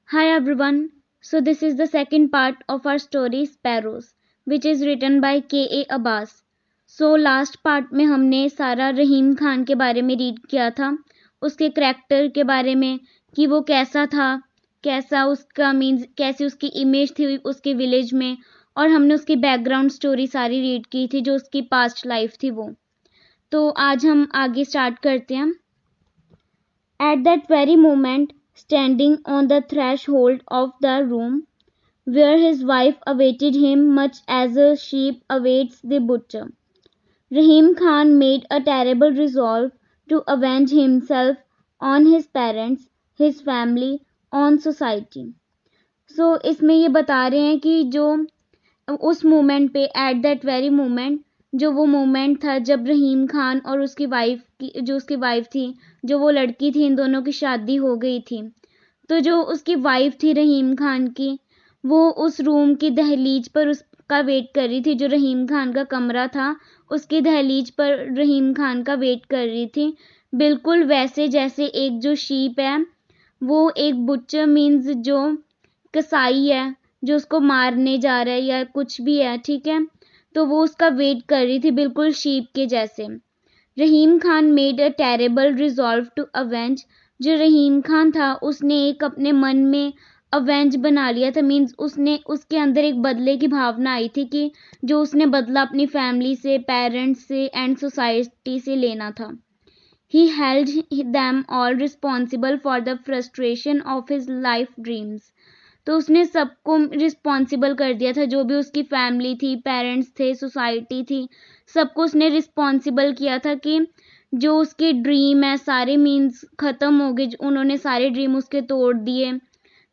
Hi everyone. So this is the second part of our story Sparrows, which is written by K.A. Abbas. So last part में हमने सारा रहीम खान के बारे में read किया था, उसके करैक्टर के बारे में कि वो कैसा था, कैसा उसका मीन्स कैसी उसकी इमेज थी उसके विलेज में, और हमने उसकी बैकग्राउंड स्टोरी सारी रीड की थी जो उसकी पास्ट लाइफ थी वो. तो आज हम आगे स्टार्ट करते हैं. At that very moment, standing on the threshold of the room where his wife awaited him much as a sheep awaits the butcher, Rahim Khan made a terrible resolve to avenge himself on his parents, his family, on society. So इसमें ये बता रहे हैं कि जो उस moment पे at that very moment जो वो मोमेंट था जब रहीम खान और उसकी वाइफ की जो उसकी वाइफ थी जो वो लड़की थी इन दोनों की शादी हो गई थी. तो जो उसकी वाइफ थी रहीम खान की वो उस रूम की दहलीज पर उसका वेट कर रही थी. जो रहीम खान का कमरा था उसकी दहलीज पर रहीम खान का वेट कर रही थी, बिल्कुल वैसे जैसे एक जो शीप है वो एक बुच्चर मीन्स जो कसाई है जो उसको मारने जा रहा है या कुछ भी है, ठीक है, तो वो उसका वेट कर रही थी बिल्कुल शीप के जैसे. Rahim Khan made a terrible resolve to avenge. जो रहीम खान था उसने एक अपने मन में अवेंज बना लिया था, मीन्स उसने उसके अंदर एक बदले की भावना आई थी कि जो उसने बदला अपनी फैमिली से, पेरेंट्स से एंड सोसाइटी से लेना था. He held them all responsible for the frustration of his life dreams. तो उसने सबको रिस्पॉन्सिबल कर दिया था, जो भी उसकी फैमिली थी, पेरेंट्स थे, सोसाइटी थी, सबको उसने रिस्पॉन्सिबल किया था कि जो उसके ड्रीम है सारे मीन्स ख़त्म हो गए, उन्होंने सारे ड्रीम उसके तोड़ दिए.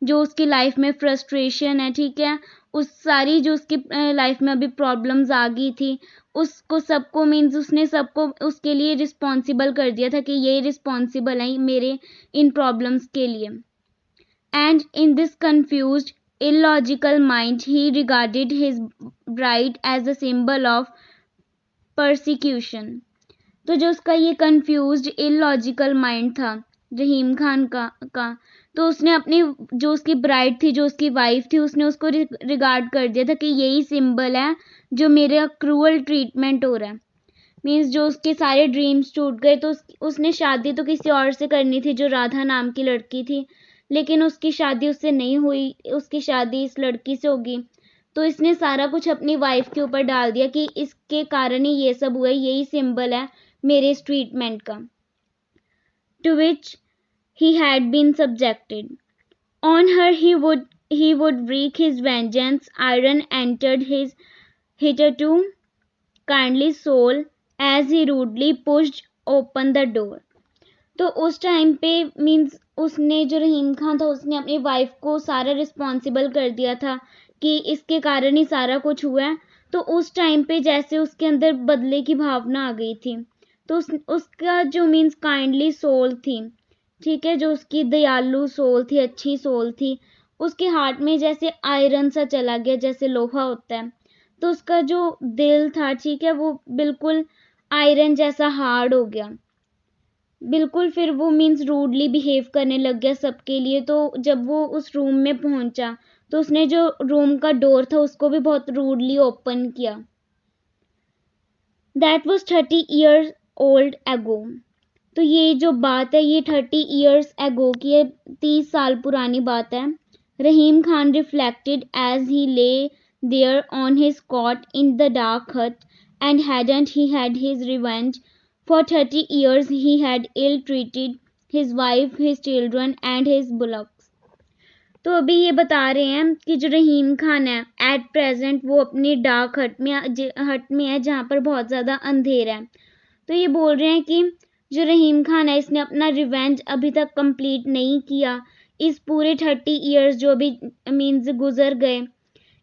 जो उसकी लाइफ में फ्रस्ट्रेशन है, ठीक है, उस सारी जो उसकी लाइफ में अभी प्रॉब्लम्स आ गई थी उसको सबको मीन्स उसने सबको उसके लिए रिस्पॉन्सिबल कर दिया था कि ये रिस्पॉन्सिबल है मेरे इन प्रॉब्लम्स के लिए. And in this confused, illogical mind, he regarded his bride as a symbol of persecution. तो जो उसका ये confused, illogical mind था रहीम खान का तो उसने अपनी जो उसकी ब्राइड थी, जो उसकी वाइफ थी, उसने उसको रिगार्ड कर दिया था कि यही सिंबल है जो मेरा क्रूअल ट्रीटमेंट हो रहा है. मीन्स जो उसके सारे ड्रीम्स टूट गए तो उसने शादी तो किसी और से करनी थी जो राधा नाम की लड़की थी, लेकिन उसकी शादी उससे नहीं हुई, उसकी शादी इस लड़की से होगी. तो इसने सारा कुछ अपनी वाइफ के ऊपर डाल दिया कि इसके कारण ही ये सब हुआ, यही सिंबल है मेरे इस ट्रीटमेंट का. To which he had been subjected. On her he would wreak his vengeance. Iron entered his hitherto kindly soul as he rudely pushed open the door. तो उस टाइम पे मीन्स उसने जो रहीम खान था उसने अपनी वाइफ को सारा रिस्पॉन्सिबल कर दिया था कि इसके कारण ही सारा कुछ हुआ है. तो उस टाइम पे जैसे उसके अंदर बदले की भावना आ गई थी. तो उसका जो मीन्स काइंडली सोल थी, ठीक है, जो उसकी दयालु सोल थी, अच्छी सोल थी, उसके हार्ट में जैसे आयरन सा चला गया, जैसे लोहा होता है. तो उसका जो दिल था, ठीक है, वो बिल्कुल आयरन जैसा हार्ड हो गया बिल्कुल. फिर वो मीन्स रूडली बिहेव करने लग गया सबके लिए. तो जब वो उस रूम में पहुंचा तो उसने जो रूम का डोर था उसको भी बहुत रूडली ओपन किया. That was 30 years old ago. तो ये जो बात है ये 30 years ago की है, 30 साल पुरानी बात है. Rahim Khan reflected as he lay there on his cot in the dark hut, and hadn't he had his revenge. For 30 years he had ill-treated his wife, his children and his bullocks. तो अभी ये बता रहे हैं कि जो रहीम खान है एट प्रेजेंट वो अपनी डार्क हट में है जहाँ पर बहुत ज़्यादा अंधेरा है. तो ये बोल रहे हैं कि जो रहीम खान है इसने अपना रिवेंज अभी तक कंप्लीट नहीं किया. इस पूरे 30 years जो भी मीन्स गुजर गए,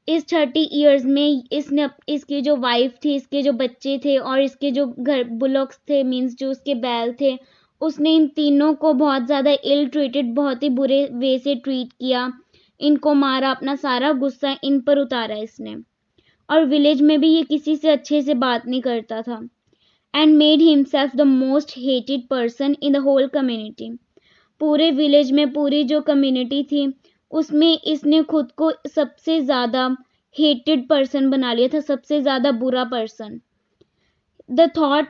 इस 30 years में इसने इसकी जो वाइफ थी, इसके जो बच्चे थे और इसके जो घर बुलॉक्स थे मीन्स जो उसके बैल थे, उसने इन तीनों को बहुत ज़्यादा इल ट्रीटेड, बहुत ही बुरे वे से ट्रीट किया, इनको मारा, अपना सारा गुस्सा इन पर उतारा इसने. और विलेज में भी ये किसी से अच्छे से बात नहीं करता था. and made himself the most hated person in the whole community. पूरे विलेज में पूरी जो कम्युनिटी थी उसमें इसने खुद को सबसे ज़्यादा हेटेड पर्सन बना लिया था, सबसे ज़्यादा बुरा person. The thought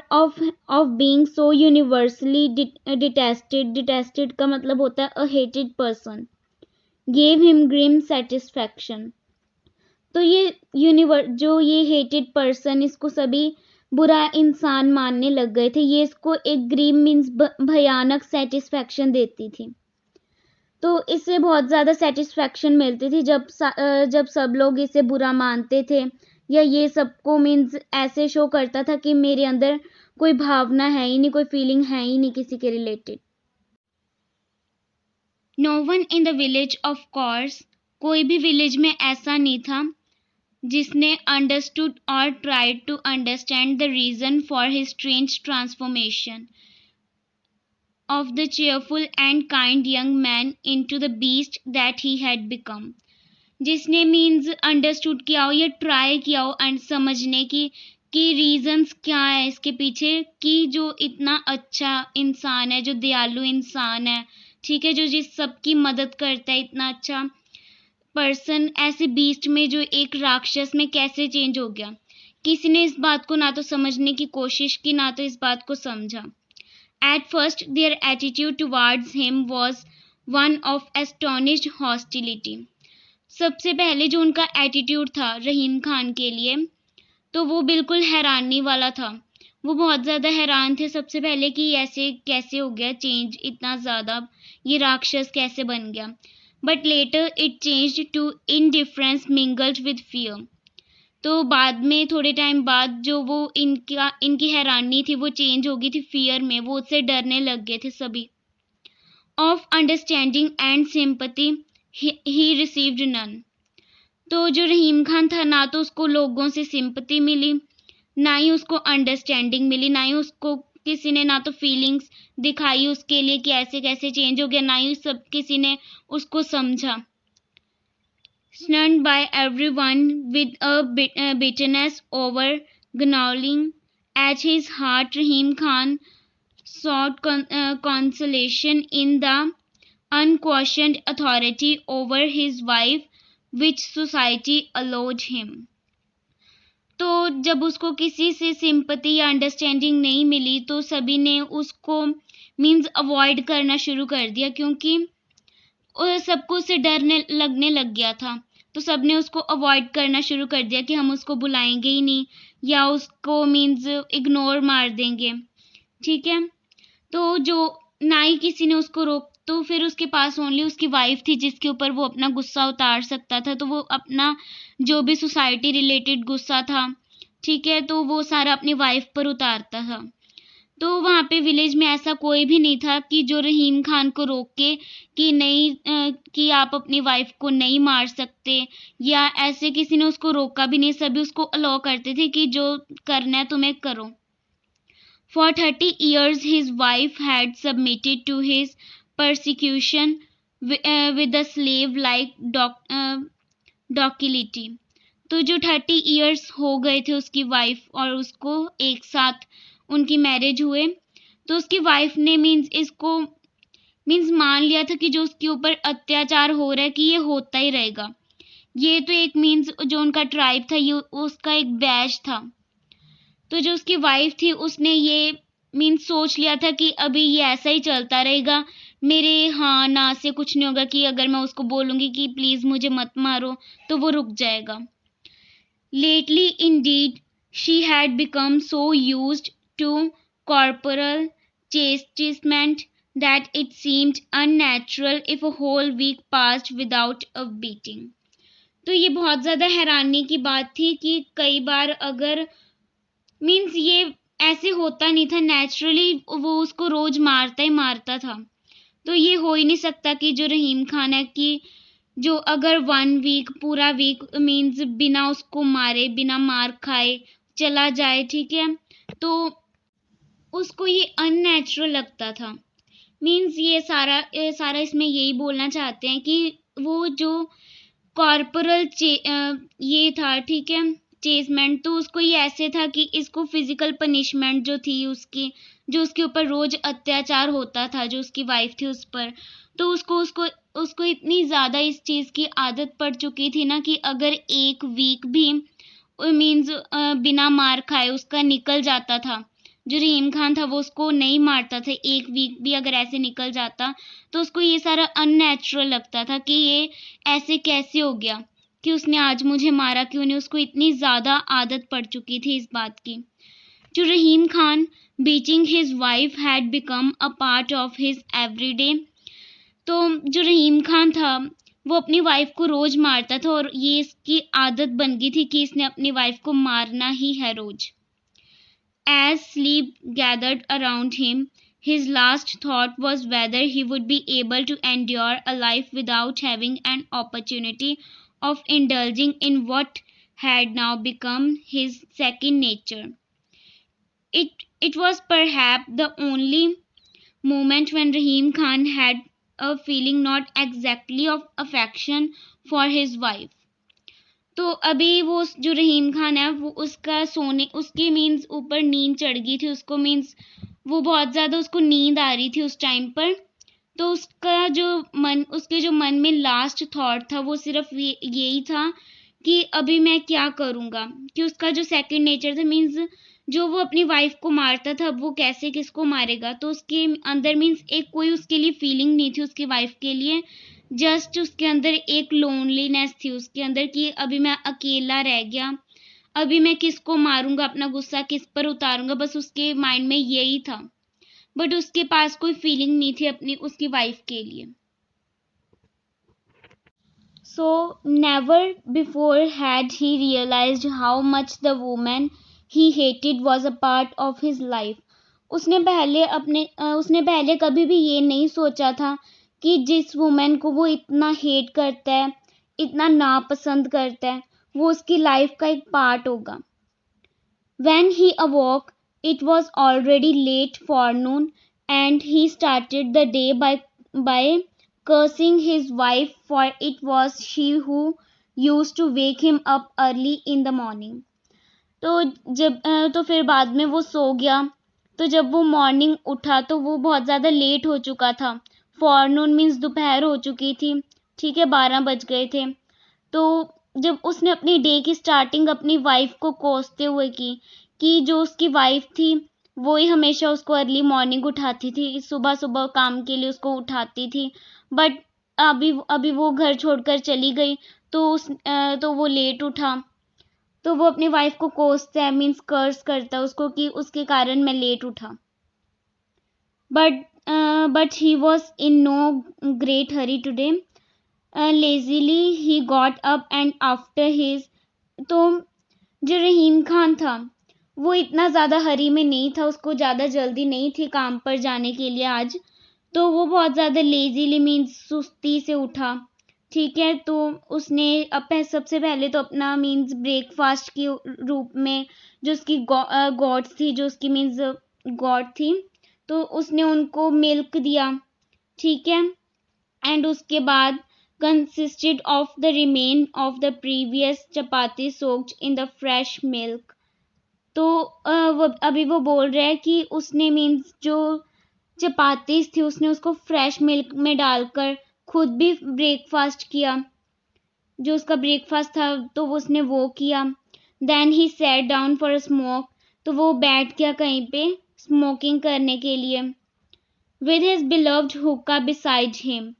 of being so universally detested का मतलब होता है a hated person, gave him grim satisfaction. तो ये जो ये हेटेड पर्सन, इसको सभी बुरा इंसान मानने लग गए थे. ये इसको एक ग्रीम मीन्स भयानक सेटिस्फैक्शन देती थी. तो इससे बहुत ज़्यादा सेटिस्फैक्शन मिलती थी जब सब लोग इसे बुरा मानते थे, या ये सबको मीन्स ऐसे शो करता था कि मेरे अंदर कोई भावना है ही नहीं, कोई फीलिंग है ही नहीं किसी के related. No one in the village of course, कोई भी विलेज में ऐसा नहीं था जिसने अंडरस्टूड और tried to understand the reason for his strange transformation of the cheerful and kind young man into the beast that he had become. जिसने means understood किया हो या ट्राई किया हो समझने की रीजंस क्या है इसके पीछे, कि जो इतना अच्छा इंसान है, जो दयालु इंसान है, ठीक है, जो जिस सबकी मदद करता है, इतना अच्छा पर्सन ऐसे बीस्ट में, जो एक राक्षस में कैसे चेंज हो गया. किसी ने इस बात को ना तो समझने की कोशिश की, ना तो इस बात को समझा. At first, their attitude towards him was one of astonished hostility. सबसे पहले जो उनका एटीट्यूड था रहीम खान के लिए, तो वो बिल्कुल हैरानी वाला था. वो बहुत ज़्यादा हैरान थे सबसे पहले कि ऐसे कैसे हो गया चेंज इतना ज़्यादा, ये राक्षस कैसे बन गया. But later it changed to indifference mingled with fear. तो बाद में थोड़े टाइम बाद जो वो इनकी हैरानी थी वो चेंज हो गई थी फियर में, वो उससे डरने लग गए थे सभी. Of understanding and sympathy he received none. तो जो रहीम खान था, ना तो उसको लोगों से सिंपैथी मिली, ना ही उसको अंडरस्टैंडिंग मिली, ना ही उसको किसी ने ना तो फीलिंग्स दिखाई उसके लिए कि ऐसे कैसे चेंज हो गया, ना ही किसी ने उसको समझा. Shunned by everyone with a bitterness over gnawing at his heart, Rahim Khan sought consolation in the unquestioned authority over his wife which society allowed him. तो जब उसको किसी से सिंपैथी या अंडरस्टैंडिंग नहीं मिली तो सभी ने उसको मीन्स अवॉइड करना शुरू कर दिया, क्योंकि सबको उससे डरने लगने लग गया था. तो सबने उसको अवॉइड करना शुरू कर दिया कि हम उसको बुलाएंगे ही नहीं, या उसको मीन्स इग्नोर मार देंगे, ठीक है. तो जो ना ही किसी ने उसको तो फिर उसके पास ओनली उसकी वाइफ थी जिसके ऊपर वो अपना गुस्सा उतार सकता था. तो वो अपना जो भी सोसाइटी रिलेटेड गुस्सा था, ठीक है, तो वो सारा अपनी वाइफ पर उतारता था. तो वहाँ पे विलेज में ऐसा कोई भी नहीं था कि जो रहीम खान को रोके कि नहीं कि आप अपनी वाइफ को नहीं मार सकते, या ऐसे किसी ने उसको रोका भी नहीं. सभी उसको अलाउ करते थे कि जो करना है तुम्हें करो. For 30 years his wife had submitted to his persecution with a slave-like docility. तो जो 30 years हो गए थे उसकी वाइफ और उसको एक साथ उनकी मैरिज हुए, तो उसकी वाइफ ने इसको मान लिया था कि जो उसके ऊपर अत्याचार हो रहा है कि ये होता ही रहेगा. ये तो एक जो उनका ट्राइब था, ये उसका एक बैच था. तो जो उसकी वाइफ थी उसने ये सोच लिया था कि अभी ये ऐसा ही चलता रहेगा, मेरे हाँ ना से कुछ नहीं होगा, कि अगर मैं उसको बोलूँगी कि प्लीज़ मुझे मत मारो तो वो रुक जाएगा. Lately indeed she had become so used to corporal chastisement that it seemed unnatural if a whole week passed without a beating. तो ये बहुत ज़्यादा हैरानी की बात थी कि कई बार अगर ये ऐसे होता नहीं था, नेचुरली वो उसको रोज मारता ही मारता था. तो ये हो ही नहीं सकता कि जो रहीम खान है कि जो अगर 1 वीक पूरा वीक बिना उसको मारे, बिना मार खाए चला जाए, ठीक है, तो उसको ये अननेचुरल लगता था. ये सारा इसमें यही बोलना चाहते हैं कि वो जो कॉर्पोरल ये था, ठीक है, चेसमेंट, तो उसको ये ऐसे था कि इसको फिजिकल पनिशमेंट जो थी उसकी, जो उसके ऊपर रोज अत्याचार होता था, जो उसकी वाइफ थी उस पर, तो उसको उसको उसको इतनी ज़्यादा इस चीज़ की आदत पड़ चुकी थी ना कि अगर एक वीक भी मीन्स बिना मार खाए उसका निकल जाता था, जो रहीम खान था वो उसको नहीं मारता था, एक वीक भी अगर ऐसे निकल जाता तो उसको ये सारा अननेचुरल लगता था कि ये ऐसे कैसे हो गया कि उसने आज मुझे मारा क्यों नहीं। उसको इतनी ज़्यादा आदत पड़ चुकी थी इस बात की। To Rahim Khan, beating his wife had become a part of his everyday। तो जो रहीम खान था वो अपनी वाइफ को रोज मारता था और ये इसकी आदत बन गई थी कि इसने अपनी वाइफ को मारना ही है रोज। As sleep gathered around him, his last thought was whether he would be able to endure a life without having an opportunity of indulging in what had now become his second nature। It was perhaps the only moment when Rahim Khan had a feeling not exactly of affection for his wife। तो अभी वो जो रहीम खान है वो उसका सोने उसकी means ऊपर नींद चढ़ गई थी उसको, मीन्स वो बहुत ज़्यादा उसको नींद आ रही थी उस टाइम पर। तो उसके जो मन में लास्ट थॉट था वो सिर्फ यही था कि अभी मैं क्या करूँगा, कि उसका जो सेकंड नेचर था, मीन्स जो वो अपनी वाइफ को मारता था अब वो कैसे किसको मारेगा। तो उसके अंदर मीन्स एक कोई उसके लिए फीलिंग नहीं थी उसकी वाइफ के लिए, जस्ट उसके अंदर एक लोनलीनेस थी उसके अंदर कि अभी मैं अकेला रह गया, अभी मैं किसको मारूंगा, अपना गुस्सा किस पर उतारूंगा, बस उसके माइंड में यही था। बट उसके पास कोई फीलिंग नहीं थी अपनी उसकी वाइफ के लिए। So never before had he realized how much the woman he hated was a part of his life। उसने पहले कभी भी ये नहीं सोचा था कि जिस वुमेन को वो इतना हेट करता है, इतना नापसंद करता है, वो उसकी लाइफ का एक पार्ट होगा। When he awoke, it was already late forenoon, and he started the day by cursing his wife, for it was she who used to wake him up early in the morning। तो फिर बाद में वो सो गया, तो जब वो morning उठा तो वो बहुत ज़्यादा लेट हो चुका था। फॉरनून मीन्स दोपहर हो चुकी थी, ठीक है, 12 बज गए थे। तो जब उसने अपनी डे की स्टार्टिंग अपनी वाइफ को कोसते हुए की कि जो उसकी वाइफ थी वो ही हमेशा उसको अर्ली मॉर्निंग उठाती थी, सुबह सुबह काम के लिए उसको उठाती थी, बट अभी वो घर छोड़कर चली गई तो वो लेट उठा। तो वो अपनी वाइफ को कोसता है, मीन्स कर्स करता है उसको कि उसके कारण मैं लेट उठा। But he was in no great hurry today. Lazily he got up and after his. तो जो रहीम खान था वो इतना ज़्यादा हरी में नहीं था, उसको ज़्यादा जल्दी नहीं थी काम पर जाने के लिए आज, तो वो बहुत ज़्यादा लेजीली मीन्स सुस्ती से उठा, ठीक है। तो उसने सबसे पहले तो अपना मीन्स ब्रेकफास्ट के रूप में जो उसकी गॉड्स थी, जो उसकी मीन्स गॉड थी, तो उसने उनको मिल्क दिया, ठीक है। एंड उसके बाद consisted of the remain of the previous chapati soaked in the fresh milk। तो अभी वो बोल रहा है कि उसने मीन्स जो चपातीस थी उसने उसको फ्रेश मिल्क में डालकर खुद भी ब्रेकफास्ट किया, जो उसका ब्रेकफास्ट था तो उसने वो किया। Then he sat down for a smoke. तो वो बैठ गया कहीं पे स्मोकिंग करने के लिए। विद हिज बिलव्ड हुक्का बिसाइड हिम।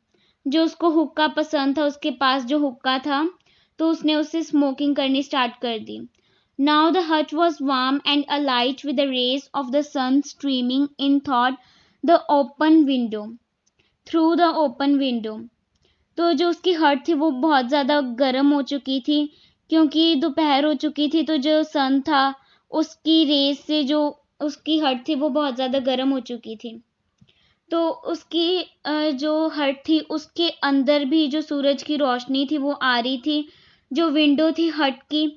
जो उसको हुक्का पसंद था उसके पास जो हुक्का था तो उसने उससे स्मोकिंग करनी स्टार्ट कर दी। Now the hut was warm and alight with the rays of the sun streaming in through the open window. तो जो उसकी हट थी वो बहुत ज़्यादा गर्म हो चुकी थी क्योंकि दोपहर हो चुकी थी, तो जो सन था उसकी रेस से जो उसकी हट थी वो बहुत ज़्यादा गर्म हो चुकी थी। तो उसकी जो हट थी उसके अंदर भी जो सूरज की रोशनी थी वो आ रही थी। जो विंडो थी हट की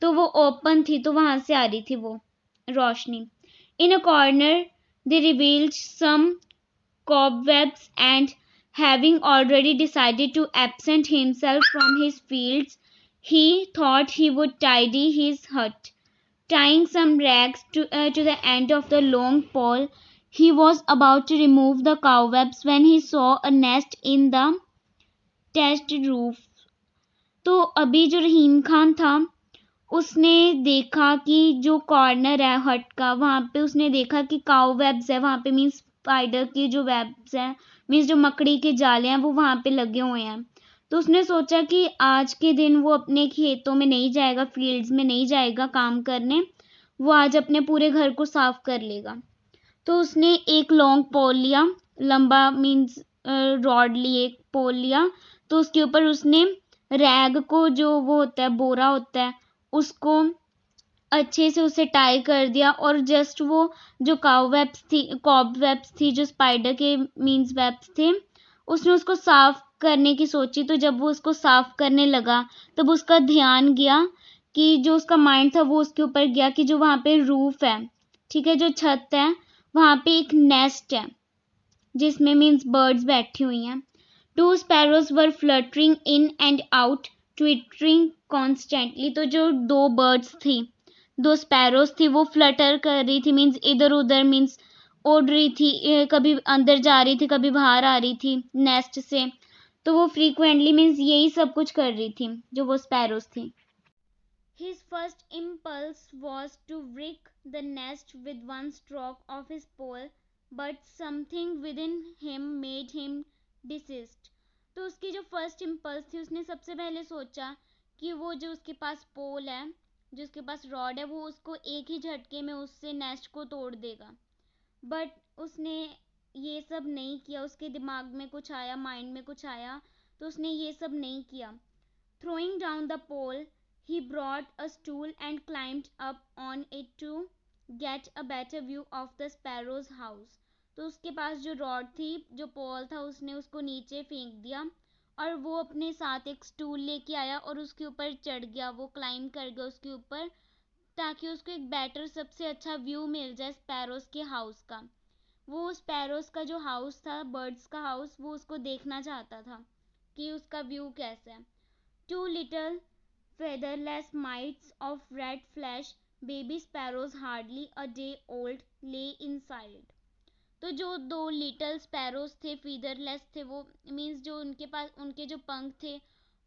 तो वो ओपन थी, तो वहाँ से आ रही थी वो रोशनी। In a corner they revealed some cobwebs and having already decided to absent himself from his fields, he thought he would tidy his hut. Tying some rags to the end of the long pole, he was about to remove the cobwebs when he saw a nest in the thatched roof. तो अभी जो रहीम खान था उसने देखा कि जो corner है हट का वहाँ पे उसने देखा कि काउ वेब्स है वहाँ पे, मीन्स स्पाइडर की जो वेब्स हैं, मीन्स जो मकड़ी के जाले हैं वो वहाँ पे लगे हुए हैं। तो उसने सोचा कि आज के दिन वो अपने खेतों में नहीं जाएगा, फील्ड्स में नहीं जाएगा काम करने, वो आज अपने पूरे घर को साफ कर लेगा। तो उसने एक लॉन्ग पोल लिया, लंबा मीन्स रॉड लिए, एक पोल लिया, तो उसके ऊपर उसने रैग को, जो वो होता है बोरा होता है, उसको अच्छे से उसे टाई कर दिया। और जस्ट वो जो कॉब वेब्स थी जो स्पाइडर के मीन्स वेब्स थे, उसने उसको साफ करने की सोची। तो जब वो उसको साफ करने लगा तब उसका ध्यान गया कि जो उसका माइंड था वो उसके ऊपर गया कि जो वहाँ पे रूफ है, ठीक है, जो छत है, वहाँ पे एक नेस्ट है जिसमें मीन्स बर्ड्स बैठी हुई हैं। Two sparrows were fluttering in and out, twittering constantly. तो जो दो बर्ड्स थी, दो स्पैरोज थी, वो फ्लटर कर रही थी, मीन्स इधर उधर, मीन्स उड़ रही थी, कभी अंदर जा रही थी कभी बाहर आ रही थी नेस्ट से। तो वो फ्रीक्वेंटली मीन्स यही सब कुछ कर रही थी जो वो स्पैरोज थी। His first impulse was to wreck the nest with one stroke of his pole, but something within him made him desist. तो उसकी जो फर्स्ट इम्पल्स थी, उसने सबसे पहले सोचा कि वो जो उसके पास पोल है, जो उसके पास रॉड है, वो उसको एक ही झटके में उससे नेस्ट को तोड़ देगा। बट उसने ये सब नहीं किया, उसके दिमाग में कुछ आया, माइंड में कुछ आया, तो उसने ये सब नहीं किया। Throwing down the pole, he brought a stool and climbed up on it to get a better view of the sparrow's house. तो उसके पास जो रॉड थी, जो पोल था, उसने उसको नीचे फेंक दिया और वो अपने साथ एक स्टूल लेके आया और उसके ऊपर चढ़ गया, वो क्लाइम कर गया उसके ऊपर, ताकि उसको एक बेटर, सबसे अच्छा व्यू मिल जाए स्पैरोज के हाउस का। वो स्पैरोज का जो हाउस था, बर्ड्स का हाउस, वो उसको देखना चाहता था कि उसका व्यू कैसा है। Two little featherless mites of red flesh, baby sparrows hardly a day old, lay inside. तो जो दो लिटिल स्पैरोज थे, फीदरलेस थे, वो मीन्स जो उनके पास उनके जो पंख थे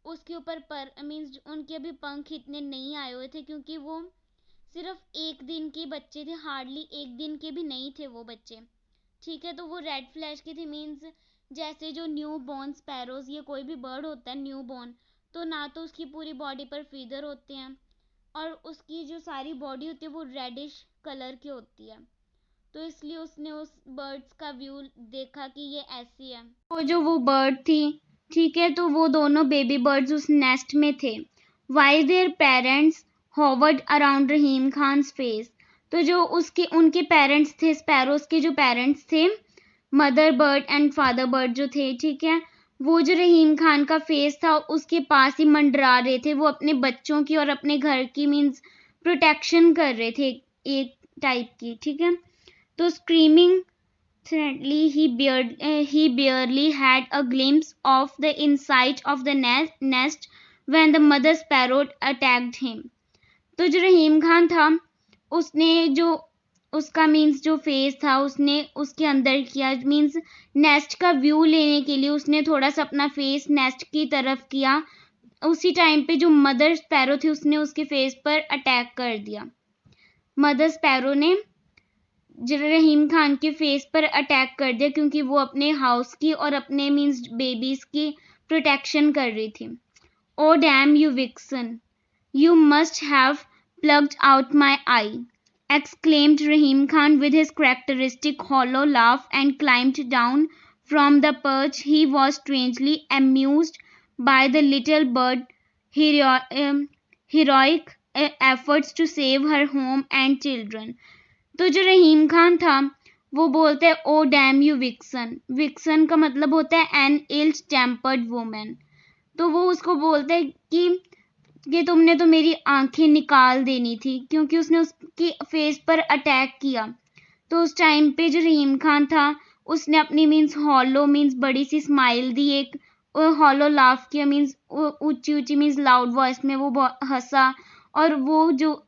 उसके ऊपर पर मीन्स उनके अभी पंख इतने नहीं आए हुए थे, क्योंकि वो सिर्फ एक दिन के बच्चे थे, हार्डली एक दिन के भी नहीं थे वो बच्चे, ठीक है। तो वो रेड फ्लैश के थे, मीन्स जैसे जो न्यू बॉर्न स्पैरोज, ये कोई भी बर्ड होता है न्यू बॉर्न, तो ना तो उसकी पूरी बॉडी पर फीदर होते हैं और उसकी जो सारी बॉडी होती है वो रेडिश कलर की होती है। तो इसलिए उसने उस बर्ड्स का व्यू देखा कि ये ऐसी है। वो बर्ड थी, ठीक है, तो वो दोनों बेबी बर्ड्स उस नेस्ट में थे। While their parents hovered around Rahim Khan's face. तो जो उसके उनके पेरेंट्स थे, स्पैरोज के जो पेरेंट्स थे, mother bird and father bird जो थे, ठीक है, वो जो रहीम खान का फेस था उसके पास ही मंडरा रहे थे। वो अपने बच्चों की और अपने घर की मीन्स प्रोटेक्शन कर रहे थे एक टाइप की, ठीक है। तो screaming threateningly, he barely had a glimpse of the inside of the nest when the mother sparrow attacked him. तो जो रहीम खान था उसने जो उसका मीन्स जो फेस था उसने उसके अंदर किया, मीन्स नेस्ट का व्यू लेने के लिए उसने थोड़ा सा अपना फेस नेस्ट की तरफ किया। उसी टाइम पे जो मदर स्पैरो थी उसने उसके फेस पर अटैक कर दिया। मदर स्पैरो ने रहीम खान के फेस पर अटैक कर दिया क्योंकि वो अपने हाउस की और अपने मीन्स बेबीज की प्रोटेक्शन कर रही थी। Oh damn you vixen, you must have plucked out my eye, exclaimed Rahim Khan with his characteristic hollow laugh and climbed down from the perch. He was strangely amused by the little bird's heroic efforts to save her home and children. तो जो रहीम खान था वो बोलता है oh damn you vixen. Vixen का मतलब होता है एन इल टेम्पर्ड वुमेन। तो वो उसको बोलता है कि तुमने तो मेरी आंखें निकाल देनी थी, क्योंकि उसने उसकी फेस पर अटैक किया। तो उस टाइम पे जो रहीम खान था उसने अपनी मीन्स हॉलो मीन्स बड़ी सी स्माइल दी एक, हॉलो लाफ किया, मीन्स ऊंची ऊंची मीन्स लाउड वॉइस में वो हंसा और वो जो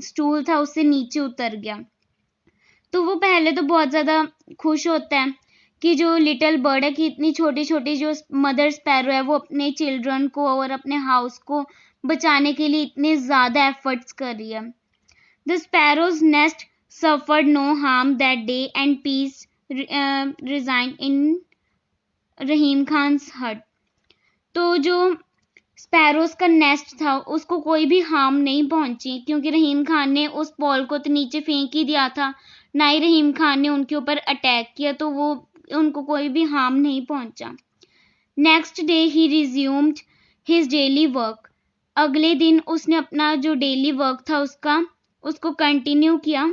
स्टूल था उससे नीचे उतर गया। तो वो पहले तो बहुत ज़्यादा खुश होता है कि जो लिटिल बर्ड है कि इतनी छोटी छोटी जो मदर स्पैरो है वो अपने चिल्ड्रन को और अपने हाउस को बचाने के लिए इतने ज़्यादा एफर्ट्स कर रही है। The sparrows nest suffered no harm that day and peace resigned in रहीम खान्स हट। तो जो स्पैरोज का नेस्ट था उसको कोई भी हार्म नहीं पहुंची क्योंकि रहीम खान ने उस बॉल को तो नीचे फेंक ही दिया था, ना ही रहीम खान ने उनके ऊपर अटैक किया, तो वो उनको कोई भी हार्म नहीं पहुंचा। नेक्स्ट डे ही रिज्यूम्ड हिज डेली वर्क। अगले दिन उसने अपना जो डेली वर्क था उसको कंटिन्यू किया।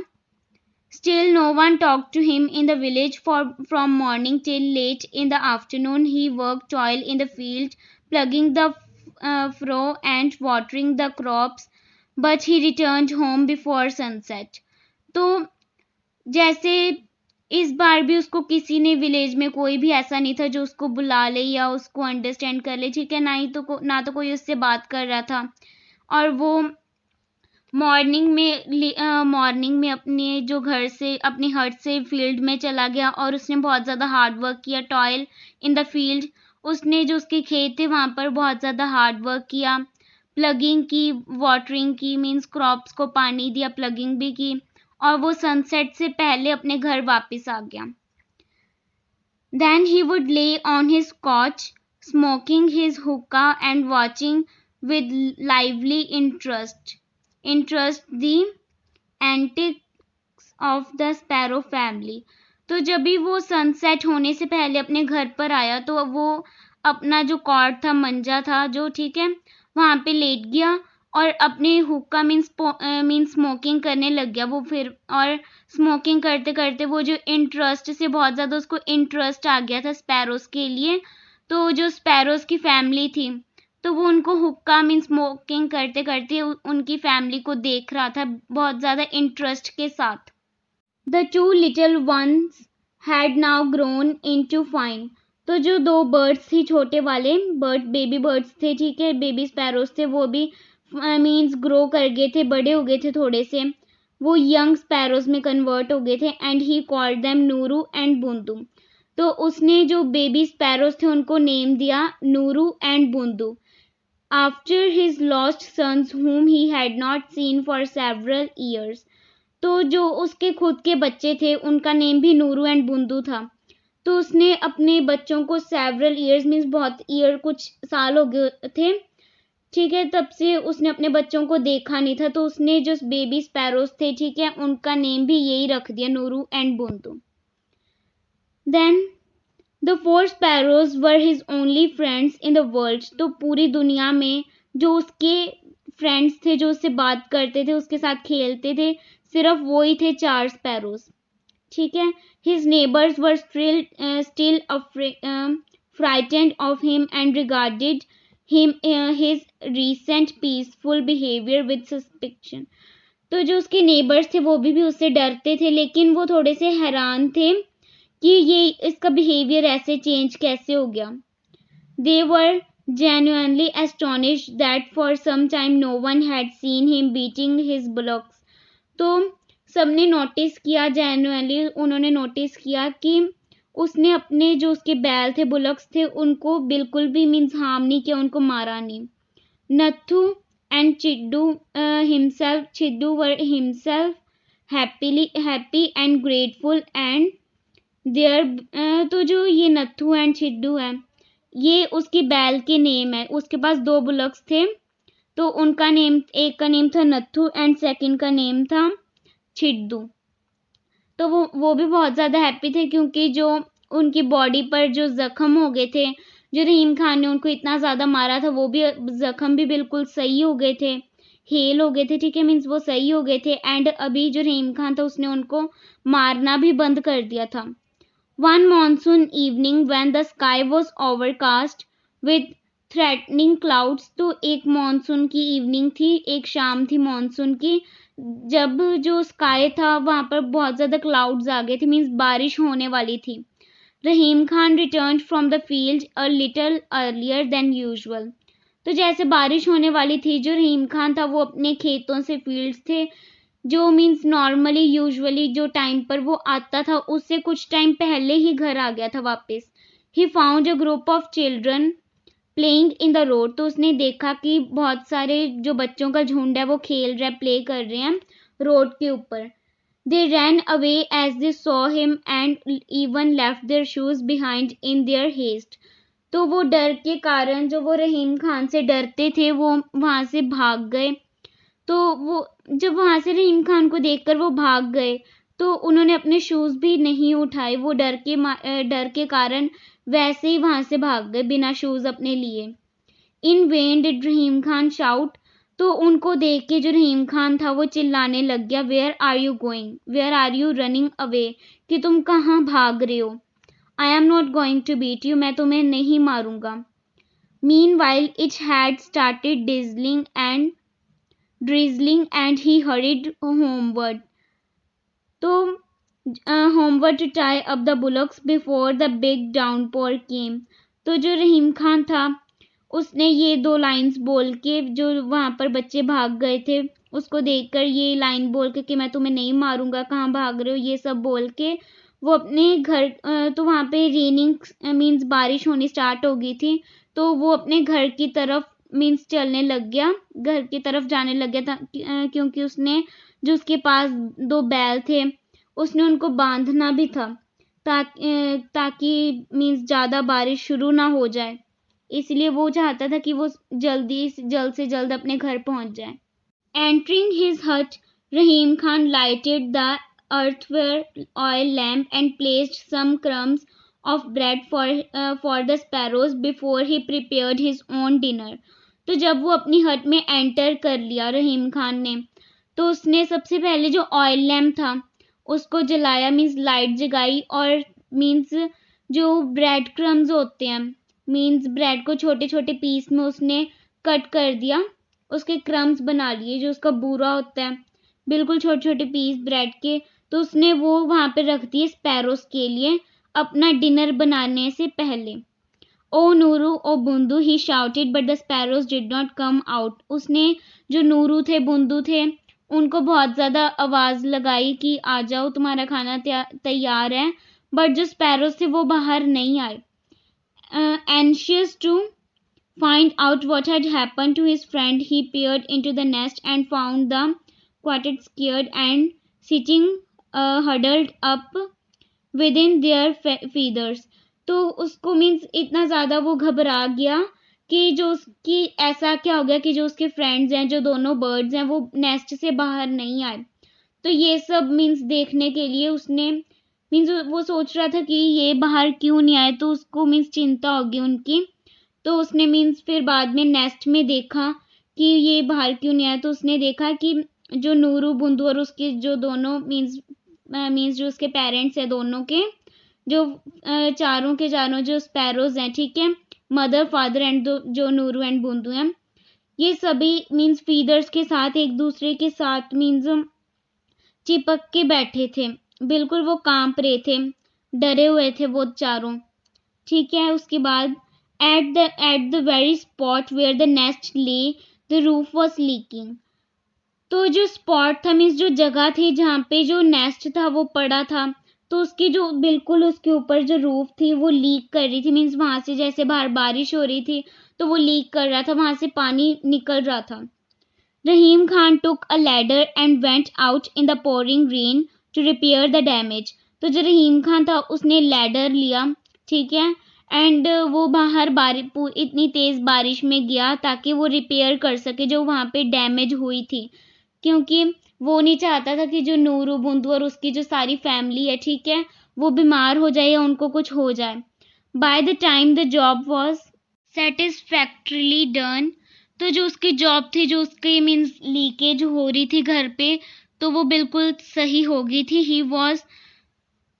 Still no one talked to him in the village from morning till late in the afternoon. He worked toil in the field, plugging the furrow and watering the crops, but he returned home before sunset. तो जैसे इस बार भी उसको किसी ने village में कोई भी ऐसा नहीं था जो उसको बुला ले या उसको अंडरस्टैंड कर ले, ठीक है, ना तो कोई उससे बात कर रहा था। और वो मॉर्निंग में अपने जो घर से अपने हट से फील्ड में चला गया और उसने बहुत ज़्यादा हार्ड वर्क किया, टॉयल इन द फील्ड। उसने जो उसके खेत थे वहाँ पर बहुत ज़्यादा हार्ड वर्क किया, प्लगिंग की, वाटरिंग की, मीन्स क्रॉप्स को पानी दिया, प्लगिंग भी की, और वो सनसेट से पहले अपने घर वापस आ गया। Then he would lay on his couch, smoking his hookah and watching with lively interest the antics of the Sparrow family. तो जब भी वो सनसेट होने से पहले अपने घर पर आया तो वो अपना जो कॉट था, मंजा था जो, ठीक है, वहाँ पे लेट गया और अपने हुक्का मीन्स स्मोकिंग करने लग गया वो फिर। और स्मोकिंग करते करते वो जो इंटरेस्ट से बहुत ज़्यादा उसको इंटरेस्ट आ गया था स्पैरोज के लिए। तो जो स्पैरोज की फैमिली थी तो वो उनको हुक्का मीन्स स्मोकिंग करते करते उनकी फैमिली को देख रहा था बहुत ज़्यादा इंटरेस्ट के साथ। The two little ones had now grown into fine. तो जो दो बर्ड्स थी, छोटे वाले बेबी बर्ड्स थे, ठीक है, बेबी स्पैरोज थे, वो भी मीन्स ग्रो कर गए थे, बड़े हो गए थे थोड़े से, वो यंग स्पैरोज में कन्वर्ट हो गए थे। And he called them Nuru and Bundu. तो उसने जो बेबी स्पैरोज थे उनको नेम दिया Nuru and Bundu, after his lost sons whom he had not seen for several years। तो जो उसके खुद के बच्चे थे उनका नेम भी नूरू एंड बुंदू था। तो उसने अपने बच्चों को सेवरल ईयर्स मीन्स बहुत ईयर, कुछ साल हो गए थे, ठीक है, तब से उसने अपने बच्चों को देखा नहीं था, तो उसने जो बेबी स्पैरोज थे, ठीक है, उनका नेम भी यही रख दिया, Nuru and Bundu. Then the 4 sparrows were his only friends in the world. तो पूरी दुनिया में जो उसके फ्रेंड्स थे, जो उससे बात करते थे, उसके साथ खेलते थे, सिर्फ वो ही थे 4 स्पैरोज, ठीक है। His neighbours were still frightened of him and regarded him his recent peaceful behaviour with suspicion. तो जो उसके नेबर्स थे वो भी उससे डरते थे, लेकिन वो थोड़े से हैरान थे कि ये इसका बिहेवियर ऐसे चेंज कैसे हो गया। दे वर genuinely astonished that for some time no one had seen him beating his bullocks। तो सबने नोटिस किया, जेन्युइनली उन्होंने नोटिस किया कि उसने अपने जो उसके बैल थे, बुलक्स थे, उनको बिल्कुल भी मीन्स हार्म नहीं किया, उनको मारा नहीं। Nathu and Chiddu were himself happy and grateful and there. तो जो ये नथु एंड चिड्डू है ये उसकी बैल के नेम है। उसके पास 2 बुलक्स थे, तो उनका नेम, एक का नेम था नथु एंड सेकंड का नेम था चिड्डू। तो वो भी बहुत ज़्यादा हैप्पी थे क्योंकि जो उनकी बॉडी पर जो ज़ख्म हो गए थे, जो रहीम खान ने उनको इतना ज़्यादा मारा था, वो भी ज़ख्म भी बिल्कुल सही हो गए थे, हेल हो गए थे, ठीक है, मीन्स वो सही हो गए थे। एंड अभी जो रहीम खान था उसने उनको मारना भी बंद कर दिया था। One monsoon evening when the sky was overcast with threatening clouds। तो एक मॉनसून की इवनिंग थी, एक शाम थी मॉनसून की, जब जो स्काई था वहाँ पर बहुत ज़्यादा क्लाउड्स आ गए थे, मीन्स बारिश होने वाली थी। Rahim Khan returned from the field a little earlier than usual. तो जैसे बारिश होने वाली थी, जो रहीम खान था वो अपने खेतों से, फील्ड्स थे, जो मीन्स नॉर्मली यूजुअली जो टाइम पर वो आता था उससे कुछ टाइम पहले ही घर आ गया था वापस। He found a group of children playing in the road. तो उसने देखा कि बहुत सारे जो बच्चों का झुंड है वो खेल रहा है, प्ले कर रहे हैं रोड के ऊपर। They ran away as they saw him and even left their shoes behind in their haste. तो वो डर के कारण, जो वो रहीम खान से डरते थे, वो वहां से भाग गए। तो वो जब वहां से रहीम खान को देखकर वो भाग गए, तो उन्होंने अपने शूज भी नहीं उठाए। वो डर के कारण वैसे ही वहां से भाग गए बिना शूज अपने लिए। In vain did Rahim Khan shout. तो उनको देख के जो रहीम खान था वो चिल्लाने लग गया, where are you going, where are you running away, कि तुम कहाँ भाग रहे हो। I am not going to beat you, मैं तुम्हें नहीं मारूंगा। Mean while it had started drizzling and he hurried homeward. तो homeward to tie up the bullocks before the big downpour came. तो जो रहीम खान था उसने ये 2 लाइन्स बोल के, जो वहां पर बच्चे भाग गए थे उसको देखकर ये लाइन बोल के कि मैं तुम्हें नहीं मारूंगा, कहाँ भाग रहे हो, ये सब बोल के वो अपने घर, तो वहां पे रेनिंग मीन्स बारिश होनी स्टार्ट हो गई थी, तो वो अपने घर की तरफ मीन्स चलने लग गया, घर की तरफ जाने लग गया था, क्योंकि उसने, जो उसके पास 2 बैल थे, उसने उनको बांधना भी था ताकि मीन्स ज़्यादा बारिश शुरू ना हो जाए। इसलिए वो चाहता था कि वो जल्द से जल्द अपने घर पहुंच जाए। Entering his hut, Rahim Khan lighted the earthenware oil lamp and placed some crumbs of bread for the sparrows before he prepared his own dinner. तो जब वो अपनी हट में एंटर कर लिया रहीम खान ने, तो उसने सबसे पहले जो ऑयल लैम्प था उसको जलाया, मीन्स लाइट जगाई, और मीन्स जो ब्रेड क्रम्स होते हैं, मीन्स ब्रेड को छोटे छोटे पीस में उसने कट कर दिया, उसके क्रम्स बना लिए, जो उसका बूरा होता है, बिल्कुल छोटे छोटे पीस ब्रेड के। तो उसने वो वहां पे रख दिए स्पैरोस के लिए अपना डिनर बनाने से पहले। Oh Nooru oh Bundu he shouted but the sparrows did not come out. उसने जो नूरू थे, बुंदू थे, उनको बहुत ज्यादा आवाज लगाई कि आ जाओ, तुम्हारा खाना तैयार है, बट जो स्पैरोस थे वो बाहर नहीं आए। Anxious to find out what had happened to his friend, he peered into the nest and found them quite scared and sitting huddled up within their feathers. तो उसको मीन्स इतना ज़्यादा वो घबरा गया कि जो उसकी, ऐसा क्या हो गया कि जो उसके फ्रेंड्स हैं, जो दोनों बर्ड्स हैं, वो नेस्ट से बाहर नहीं आए। तो ये सब मीन्स देखने के लिए उसने, मीन्स वो सोच रहा था कि ये बाहर क्यों नहीं आए, तो उसको मीन्स चिंता होगी उनकी। तो उसने मीन्स फिर बाद में नेस्ट में देखा कि ये बाहर क्यों नहीं आया, तो उसने देखा कि जो नूरू, बुंदू और उसके जो दोनों मीन्स जो उसके पेरेंट्स हैं दोनों के, जो चारों के चारों जो स्पैरोज हैं, ठीक है, मदर, फादर एंड जो नूरू एंड बुंदू हैं, ये सभी मीन्स फीदर्स के साथ एक दूसरे के साथ मीन्स चिपक के बैठे थे, बिल्कुल वो कांप रहे थे, डरे हुए थे वो चारों, ठीक है। उसके बाद at the very spot where the nest lay, the roof was leaking. तो जो स्पॉट था, मीन्स जो जगह थी जहाँ पे जो नेस्ट था वो पड़ा था, तो उसकी जो बिल्कुल उसके ऊपर जो रूफ थी वो लीक कर रही थी, मीन्स वहां से जैसे बाहर बारिश हो रही थी तो वो लीक कर रहा था, वहां से पानी निकल रहा था। रहीम Khan took a ladder and went out in the pouring rain to repair the damage. तो जो रहीम खान था उसने लैडर लिया, ठीक है, एंड वो बाहर इतनी तेज बारिश में गया ताकि वो रिपेयर कर सके जो वहां पे डैमेज हुई थी, क्योंकि वो नहीं चाहता था कि जो नूरू, बुंदू और उसकी जो सारी फैमिली है, ठीक है, वो बीमार हो जाए या उनको कुछ हो जाए। By the time the job was satisfactorily done. तो जो उसकी जॉब थी, जो उसकी मीन्स लीकेज हो रही थी घर पे, तो वो बिल्कुल सही हो गई थी। He was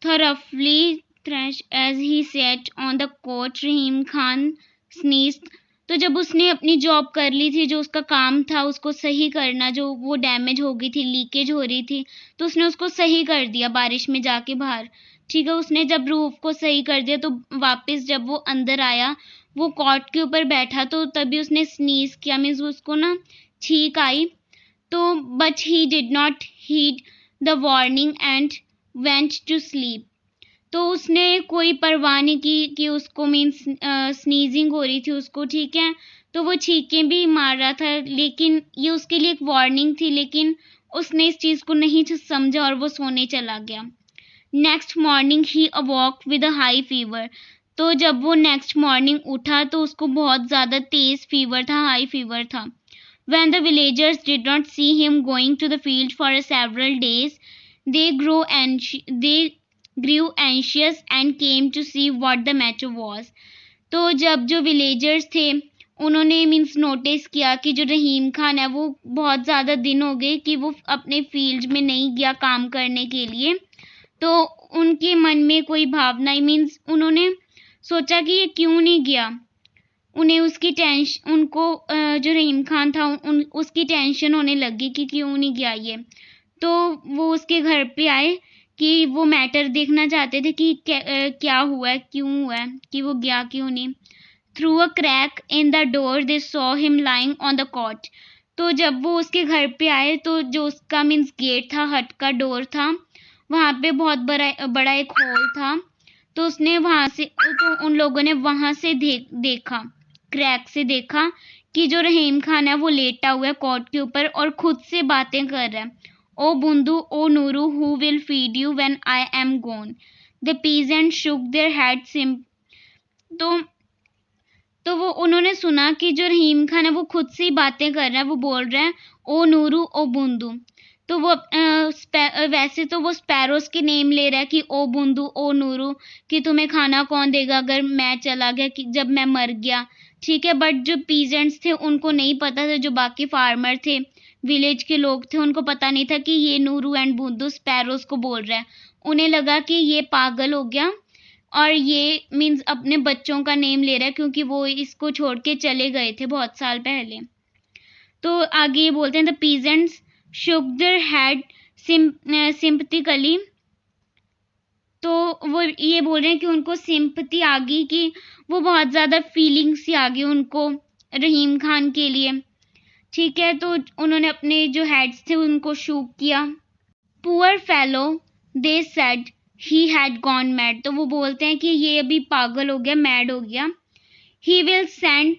thoroughly thrashed as he sat on the couch. Rahim Khan sneezed. तो जब उसने अपनी जॉब कर ली थी, जो उसका काम था उसको सही करना, जो वो डैमेज हो गई थी, लीकेज हो रही थी, तो उसने उसको सही कर दिया बारिश में जाके बाहर। ठीक है, उसने जब रूफ को सही कर दिया तो वापस जब वो अंदर आया, वो कॉट के ऊपर बैठा, तो तभी उसने स्नीज किया, मीन्स उसको ना छींक आई। तो but he did not heed the warning and went to sleep. तो उसने कोई परवाह नहीं की कि उसको मीन्स स्नीजिंग हो रही थी उसको, ठीक है, तो वो छींकें भी मार रहा था, लेकिन ये उसके लिए एक वार्निंग थी, लेकिन उसने इस चीज़ को नहीं समझा और वो सोने चला गया। Next morning he awoke with a high fever. तो जब वो नेक्स्ट मॉर्निंग उठा तो उसको बहुत ज़्यादा तेज़ फीवर था, हाई फीवर था। When the villagers did not see him going to the field for several days, they grew anxious and came to see what the matter was. तो जब जो विलेजर्स थे उन्होंने मीन्स नोटिस किया कि जो रहीम खान है वो बहुत ज़्यादा दिन हो गए कि वो अपने फील्ड में नहीं गया काम करने के लिए। तो उनके मन में कोई भावना मीन्स उन्होंने सोचा कि ये क्यों नहीं गया। उन्हें उसकी टेंशन, उनको जो रहीम खान था उसकी टेंशन होने लगी कि क्यों नहीं गया ये। तो वो उसके घर पे आए कि वो मैटर देखना चाहते थे कि क्या हुआ है, क्यों हुआ है, कि वो गया क्यों नहीं। Through a crack in the door they saw him lying on the cot. तो जब वो उसके घर पे आए तो जो उसका मीन्स गेट था, हट का डोर था, वहाँ पे बहुत बड़ा एक हॉल था। तो उसने वहाँ से, तो उन लोगों ने वहाँ से देखा, क्रैक से देखा कि जो रहीम खान है वो लेटा हुआ है कॉट के ऊपर और खुद से बातें कर रहा है। Oh Bundu, oh Nooru, who will feed you when I am gone? The peasant shook their head सिम। तो वो उन्होंने सुना कि जो रहीम खान है वो खुद से ही बातें कर रहा है, वो बोल रहा है ओ नूरू, ओ बुंदू। तो वो वैसे तो वो स्पैरोस के नेम ले रहा है कि ओ बुंदू, ओ नूरू, कि तुम्हें खाना कौन देगा अगर मैं चला गया, कि जब मैं मर गया, ठीक है। बट जो पीजेंट्स थे उनको नहीं पता था, जो बाकी फार्मर थे, विलेज के लोग थे, उनको पता नहीं था कि ये नूरू एंड बुंदू स्पैरोस को बोल रहा है। उन्हें लगा कि ये पागल हो गया और ये मीन्स अपने बच्चों का नेम ले रहा है, क्योंकि वो इसको छोड़ के चले गए थे बहुत साल पहले। तो आगे ये बोलते हैं the peasants shook their head sympathetically. तो वो ये बोल रहे हैं कि उनको सिंपैथी आ गई, कि वो बहुत ज़्यादा फीलिंग्स सी आ गई उनको रहीम खान के लिए, ठीक है। तो उन्होंने अपने जो हेड्स थे उनको शूक किया। Poor fellow, they said, he had gone mad. तो वो बोलते हैं कि ये अभी पागल हो गया, मैड हो गया। He will send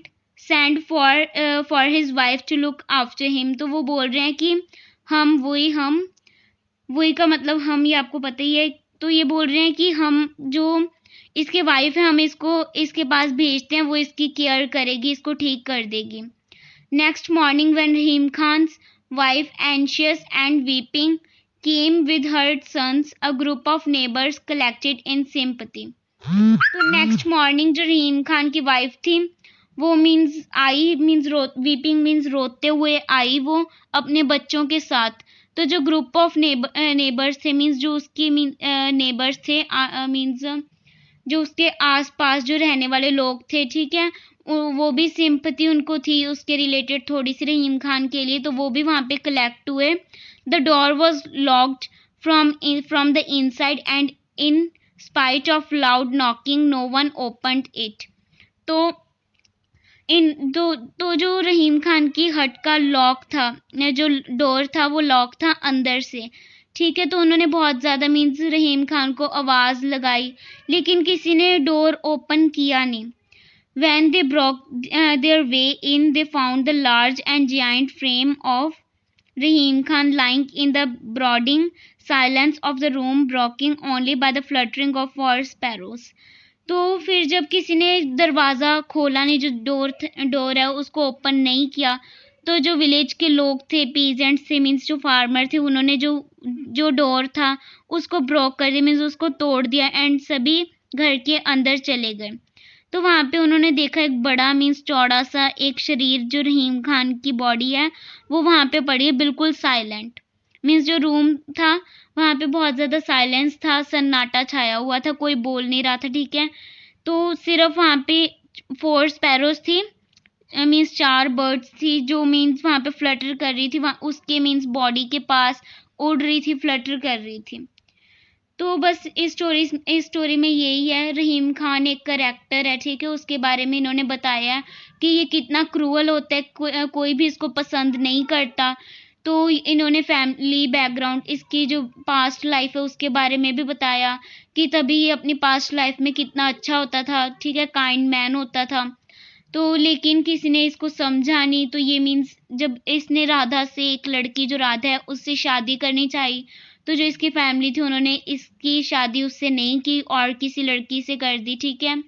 for his wife to look after him. तो वो बोल रहे हैं कि हम वही का मतलब हम, ये आपको पता ही है। तो ये बोल रहे हैं कि हम जो इसके वाइफ है, हम इसको इसके पास भेजते हैं, वो इसकी केयर करेगी, इसको ठीक कर देगी। Next morning when Rahim Khan's wife, anxious and weeping, came with her sons, a group of neighbors collected in sympathy. तो नेक्स्ट मॉर्निंग जो रहीम खान की वाइफ थी वो वीपिंग मीन्स रोते हुए आई, वो अपने बच्चों के साथ। तो जो ग्रुप ऑफ नेबर्स थे, मीन्स जो उसकी नेबर्स थे, मीन्स जो उसके आसपास जो रहने वाले लोग थे, ठीक है, वो भी सिंपैथी उनको थी उसके रिलेटेड थोड़ी सी रहीम खान के लिए, तो वो भी वहाँ पे कलेक्ट हुए। The door was locked from the inside and in spite of loud knocking no one opened it. तो जो रहीम खान की हट का लॉक था, जो डोर था वो लॉक था अंदर से, ठीक है। तो उन्होंने बहुत ज़्यादा मीन्स रहीम खान को आवाज़ लगाई, लेकिन किसी ने डोर ओपन किया नहीं। When they broke their way in, they found the large and giant frame of Rahim Khan lying in the brooding silence of the room, broken only by the fluttering of four sparrows. तो फिर जब किसी ने दरवाज़ा खोला नहीं, जो door है उसको ओपन नहीं किया, तो जो विलेज के लोग थे, पीजेंट्स थे, मीन्स जो फार्मर थे, उन्होंने जो डोर था उसको ब्रोक कर दिया, मीन्स उसको तोड़ दिया एंड सभी घर के अंदर चले गए। तो वहाँ पे उन्होंने देखा एक बड़ा मीन्स चौड़ा सा एक शरीर, जो रहीम खान की बॉडी है वो वहाँ पे पड़ी है, बिल्कुल साइलेंट। मीन्स जो रूम था वहाँ पे बहुत ज़्यादा साइलेंस था, सन्नाटा छाया हुआ था, कोई बोल नहीं रहा था, ठीक है। तो सिर्फ वहाँ पे 4 स्पैरोज थी, मीन्स 4 बर्ड्स थी, जो मीन्स वहाँ पे फ्लटर कर रही थी, वहाँ उसके मीन्स बॉडी के पास उड़ रही थी, फ्लटर कर रही थी। तो बस इस स्टोरी में यही है, रहीम खान एक कैरेक्टर है, ठीक है, उसके बारे में इन्होंने बताया है कि ये कितना क्रूअल होता है, कोई भी इसको पसंद नहीं करता। तो इन्होंने फैमिली बैकग्राउंड, इसकी जो पास्ट लाइफ है उसके बारे में भी बताया कि तभी ये अपनी पास्ट लाइफ में कितना अच्छा होता था, ठीक है, काइंड मैन होता था। तो लेकिन किसी ने इसको समझा नहीं, तो ये मीन्स जब इसने राधा से, एक लड़की जो राधा है उससे शादी करनी चाहिए, तो जो इसकी फैमिली थी उन्होंने इसकी शादी उससे नहीं की और किसी लड़की से कर दी, ठीक है।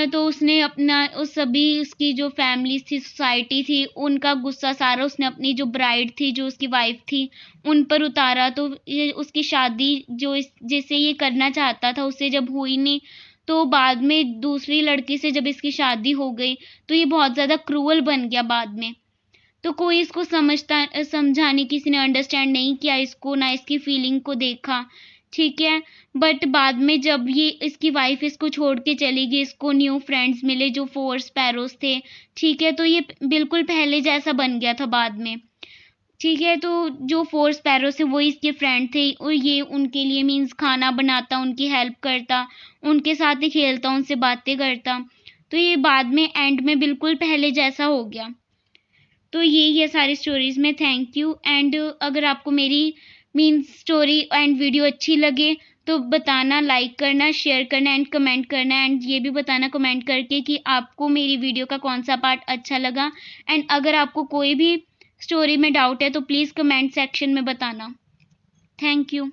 तो उसने अपना उस सभी उसकी जो फैमिली थी, सोसाइटी थी, उनका गुस्सा सारा उसने अपनी जो ब्राइड थी, जो उसकी वाइफ थी, उन पर उतारा। तो ये उसकी शादी जो जिससे ये करना चाहता था उससे जब हुई नहीं, तो बाद में दूसरी लड़की से जब इसकी शादी हो गई, तो ये बहुत ज़्यादा क्रूअल बन गया बाद में। तो कोई इसको समझा नहीं, किसी ने अंडरस्टैंड नहीं किया इसको, ना इसकी फीलिंग को देखा, ठीक है। बट बाद में जब ये इसकी वाइफ इसको छोड़ के चली गई, इसको न्यू फ्रेंड्स मिले जो 4 स्पैरोज थे, ठीक है, तो ये बिल्कुल पहले जैसा बन गया था बाद में, ठीक है। तो जो 4 स्पैरोज थे वही इसके फ्रेंड थे और ये उनके लिए मीन्स खाना बनाता, उनकी हेल्प करता, उनके साथ ही खेलता, उनसे बातें करता। तो ये बाद में एंड में बिल्कुल पहले जैसा हो गया। तो यही है सारी स्टोरीज़ में। Thank you. एंड अगर आपको मेरी मीन्स स्टोरी एंड वीडियो अच्छी लगे तो बताना, लाइक करना, शेयर करना एंड कमेंट करना, एंड ये भी बताना कमेंट करके कि आपको मेरी वीडियो का कौन सा पार्ट अच्छा लगा। एंड अगर आपको कोई भी स्टोरी में डाउट है तो प्लीज़ कमेंट सेक्शन में बताना। Thank you.